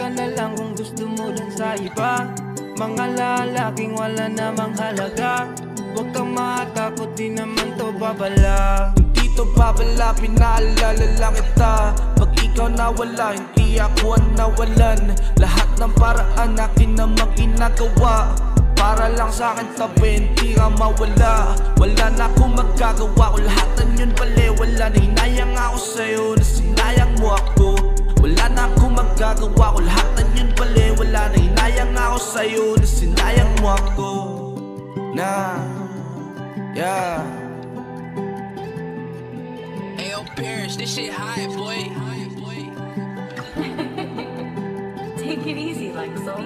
ka na lang kung gusto mo dun sa iba. Mga lalaking wala namang halaga. Huwag kang matakot, di naman to babala. Hindi to babala, pinaalala lang kita. Pag ikaw nawala, hindi ako ang nawalan. Lahat ng paraan akin namang ginagawa para lang sa'kin tabi, hindi ka mawala. Wala na akong magagawa, kung lahat ng yun pala wala. Nahinayang ako sa'yo, na sinayang mo ako. Wala na akong magagawa, kung lahat ng yun pala wala. Nahinayang ako sa'yo, na sinayang mo ako. Yeah. Ayo, Paris, this shit high, boy. Take it easy, like so.